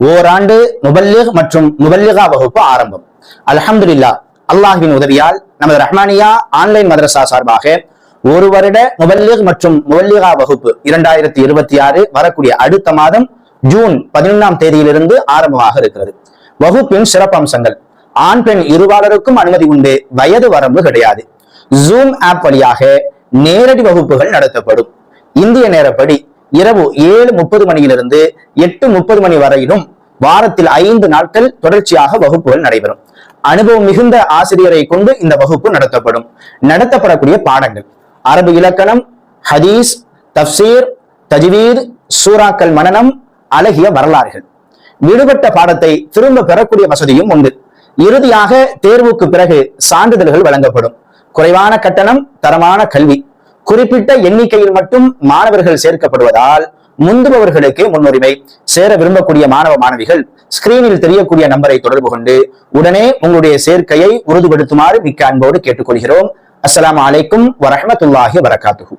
ஓராண்டு முபல்லிக் மற்றும் முபல்லிகா வகுப்பு ஆரம்பம். அல்ஹம்துலில்லாஹ், அல்லாஹ்வின் உதவியால் நமது ரஹ்மானியா ஆன்லைன் மதரசா சார்பாக ஒரு வருட முபல்லிக் மற்றும் முபல்லிகா வகுப்பு 2026 வரக்கூடிய அடுத்த மாதம் ஜூன் 11ஆம் தேதியிலிருந்து ஆரம்பமாக இருக்கிறது. வகுப்பின் சிறப்பம்சங்கள்: ஆண் பெண் இருபாலருக்கும் அனுமதி உண்டு, வயது வரம்பு கிடையாது. ஜூம் ஆப் வழியாக நேரடி வகுப்புகள் நடத்தப்படும். இந்திய நேரப்படி இரவு 7:30 மணியிலிருந்து 8:30 மணி வரையிலும் வாரத்தில் 5 நாட்கள் தொடர்ச்சியாக வகுப்புகள் நடைபெறும். அனுபவம் மிகுந்த ஆசிரியரை கொண்டு இந்த வகுப்பு நடத்தப்படும். நடத்தப்படக்கூடிய பாடங்கள்: அரபு இலக்கணம், ஹதீஸ், தப்சீர், தஜ்வீத், சூறாக்கள் மனனம், அழகிய வரலாறுகள். விடுபட்ட பாடத்தை திரும்ப பெறக்கூடிய வசதியும் உண்டு. இறுதியாக தேர்வுக்கு பிறகு சான்றிதழ்கள் வழங்கப்படும். குறைவான கட்டணம், தரமான கல்வி. குறிப்பிட்ட எண்ணிக்கையில் மட்டும் மாணவர்கள் சேர்க்கப்படுவதால் முந்துபவர்களுக்கு முன்னுரிமை. சேர விரும்பக்கூடிய மாணவ மாணவிகள் ஸ்கிரீனில் தெரியக்கூடிய நம்பரை தொடர்பு கொண்டு உடனே உங்களுடைய சேர்க்கையை உறுதிப்படுத்துமாறு மிக்க அன்போடு கேட்டுக்கொள்கிறோம். அஸ்ஸலாமு அலைக்கும் வரஹ்மத்துல்லாஹி வபரகாத்துஹு.